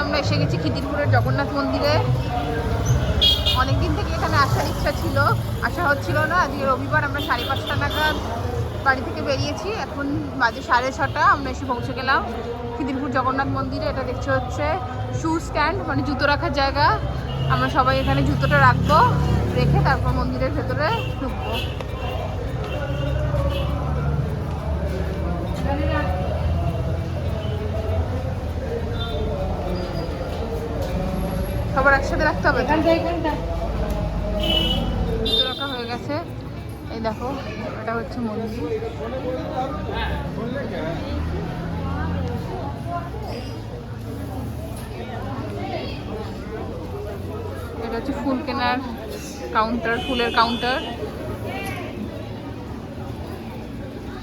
আমরা এসে গেছি খিদিরপুরের জগন্নাথ মন্দিরে। অনেকদিন থেকে এখানে আসার ইচ্ছা ছিল, আসা হচ্ছিল না। আজকে রবিবার, আমরা 5:30 নাগাদ বাড়ি থেকে বেরিয়েছি, এখন বাজে 6:30। আমরা এসে পৌঁছে গেলাম খিদিরপুর জগন্নাথ মন্দিরে। এটা দেখছে হচ্ছে শু স্ট্যান্ড, মানে জুতো রাখার জায়গা। আমরা সবাই এখানে জুতোটা রাখবো, রেখে তারপর মন্দিরের ভেতরে ঢুকবো। সবার একসাথে রাখতে হবে। জুতো রাখা হয়ে গেছে। এই দেখো, এটা হচ্ছে মন্দির। এটা হচ্ছে ফুল কেনার কাউন্টার, ফুলের কাউন্টার।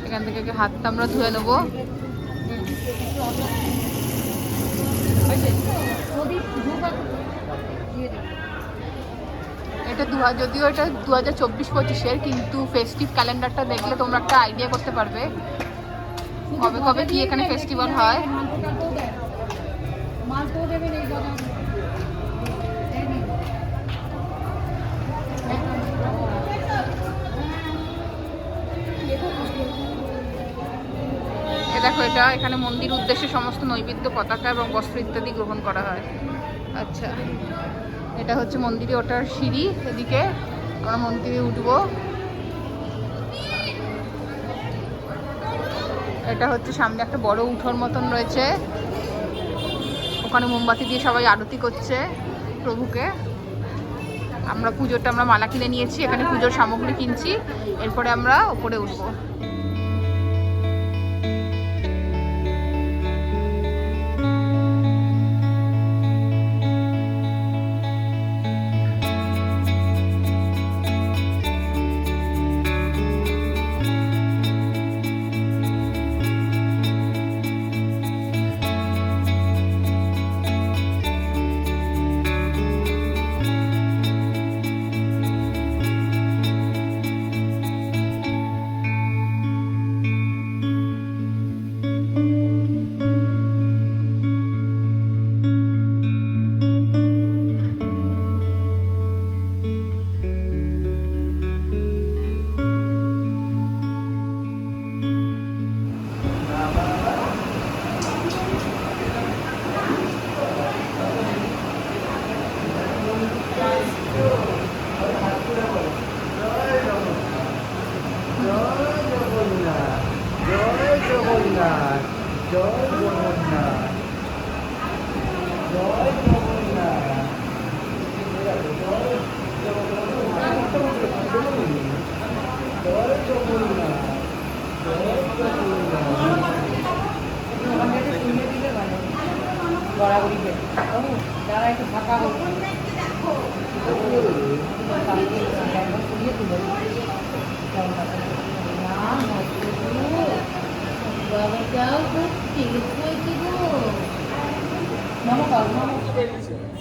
এখান থেকে হাতটা আমরা ধুয়ে নেবো। এটা যদিও এটা 2024-25-এর, কিন্তু ফেস্টিভ ক্যালেন্ডারটা দেখলে তোমরা একটা আইডিয়া করতে পারবে কবে কবে কি এখানে ফেস্টিভ্যাল হয়। দেখো, এটা এখানে মন্দির উদ্দেশ্যে সমস্ত নৈবেদ্য, পতাকা এবং বস্ত্র ইত্যাদি গ্রহণ করা হয়। আচ্ছা, এটা হচ্ছে মন্দিরে ওঠার সিঁড়ি। এদিকে আমরা মন্দিরে উঠবো। এটা হচ্ছে সামনে একটা বড় উঠোর মতন রয়েছে, ওখানে মোমবাতি দিয়ে সবাই আরতি করছে প্রভুকে। আমরা মালা কিনে নিয়েছি, এখানে পুজোর সামগ্রী কিনছি, এরপরে আমরা ওপরে উঠবো।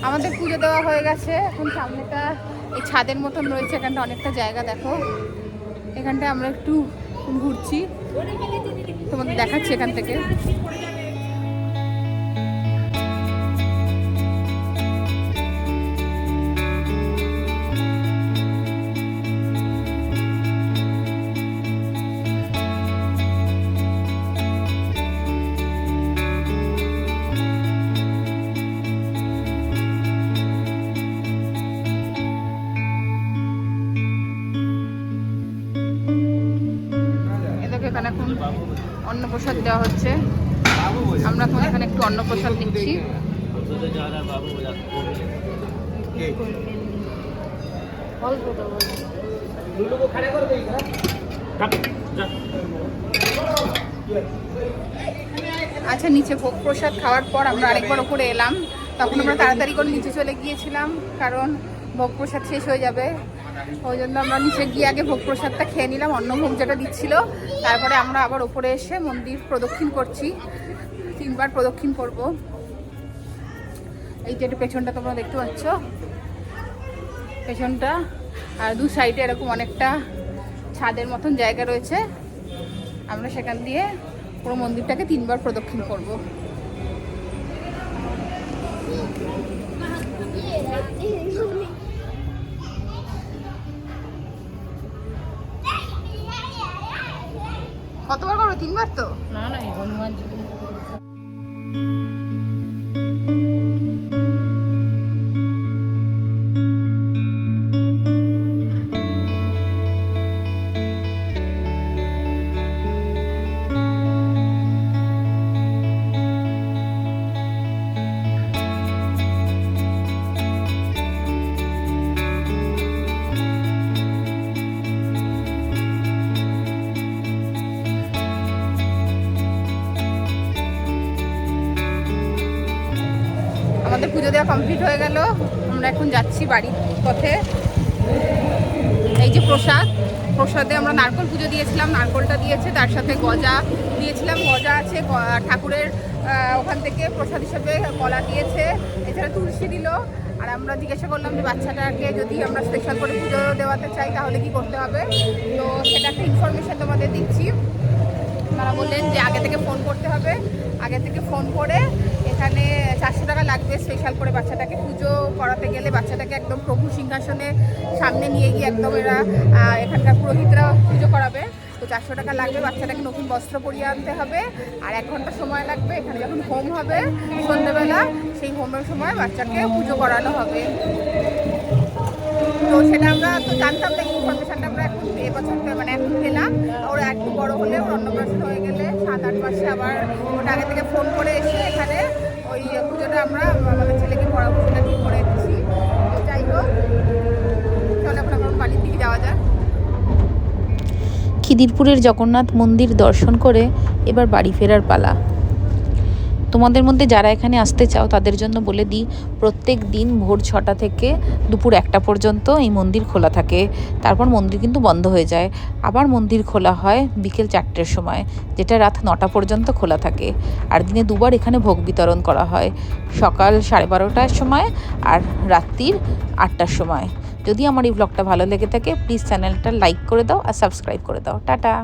আমাদের পুজো দেওয়া হয়ে গেছে। এখন সামনেটা এই ছাদের মতন রয়েছে, এখানটা অনেকটা জায়গা। দেখো, এখানটায় আমরা একটু ঘুরছি, তোমাদের দেখাচ্ছি এখান থেকে। এখানে এখন অন্নপ্রসাদ দেওয়া হচ্ছে, আমরা এখন এখানে একটু অন্নপ্রসাদ নিচ্ছি। আচ্ছা, নিচে ভোগ প্রসাদ খাওয়ার পর আমরা আরেকবার ওপরে এলাম। তখন আমরা তাড়াতাড়ি করে নিচে চলে গিয়েছিলাম, কারণ ভোগ প্রসাদ শেষ হয়ে যাবে। ওই জন্য আমরা নিচে গিয়ে আগে ভোগ প্রসাদটা খেয়ে নিলাম, অন্নভোগ যেটা দিচ্ছিল। তারপরে আমরা আবার ওপরে এসে মন্দির প্রদক্ষিণ করছি, 3 বার প্রদক্ষিণ করব। এই যে একটু পেছনটা তোমরা দেখতে পাচ্ছ, পেছনটা, আর দু সাইডে এরকম অনেকটা ছাদের মতন জায়গা রয়েছে। আমরা সেখান দিয়ে পুরো মন্দিরটাকে 3 বার প্রদক্ষিণ করব। কতবার করো? 3 বার তো? না না, হনুমান। আমাদের পুজো দেওয়া কমপ্লিট হয়ে গেল। আমরা এখন যাচ্ছি বাড়ির পথে। এই যে প্রসাদে আমরা নারকোল পুজো দিয়েছিলাম, নারকোলটা দিয়েছে, তার সাথে গজা দিয়েছিলাম, গজা আছে, ঠাকুরের ওখান থেকে প্রসাদ হিসেবে কলা দিয়েছে, এছাড়া তুলসী দিল। আর আমরা জিজ্ঞাসা করলাম যে বাচ্চাটাকে যদি আমরা স্পেশাল করে পুজো দেওয়াতে চাই তাহলে কি করতে হবে, তো সেটা একটা ইনফরমেশান তোমাদের দিচ্ছি। তারা বললেন যে আগে থেকে ফোন করতে হবে, আগে থেকে ফোন করে এখানে 400 টাকা লাগবে স্পেশাল করে বাচ্চাটাকে পুজো করাতে গেলে। বাচ্চাটাকে একদম প্রভু সিংহাসনে সামনে নিয়ে গিয়ে একদম এরা এখানকার পুরোহিতরা পুজো করাবে, তো 400 টাকা লাগবে। বাচ্চাটাকে নতুন বস্ত্র পরিয়ে আনতে হবে, আর 1 ঘন্টা সময় লাগবে। এখানে যখন হোম হবে সন্ধ্যেবেলা, সেই হোমের সময় বাচ্চাকে পুজো করানো হবে। তো সেটা আমরা তো জানতাম না, ইনফরমেশনটা আমরা এখন এবছর মানে এখন পেলাম। ওরা একটু বড় হলে, ওর অন্নপ্রাশন হয়ে গেলে 7-8 মাসে আবার ওটা আগে থেকে ফোন করে এসে এখানে ওই পুজোটা আমরা আমাদের ছেলেকে পড়াবো, সেটা ঠিক করে দিচ্ছি। তো যাই হোক, চলো এখন আমার বাড়ির দিকে যাওয়া যায়। খিদিরপুরের জগন্নাথ মন্দির দর্শন করে এবার বাড়ি ফেরার পালা। তোমাদের মধ্যে যারা এখানে আসতে চাও তাদের জন্য বলে দিই, প্রত্যেক দিন ভোর 6টা থেকে দুপুর 1টা পর্যন্ত এই মন্দির খোলা থাকে। তারপর মন্দির কিন্তু বন্ধ হয়ে যায়। আবার মন্দির খোলা হয় বিকেল 4টের সময়, যেটা রাত 9টা পর্যন্ত খোলা থাকে। আর দিনে 2বার এখানে ভোগ বিতরণ করা হয়, সকাল 12:30টার সময় আর রাত্রির 8টার সময়। যদি আমার এই ব্লগটা ভালো লেগে থাকে প্লিজ চ্যানেলটা লাইক করে দাও আর সাবস্ক্রাইব করে দাও। টাটা।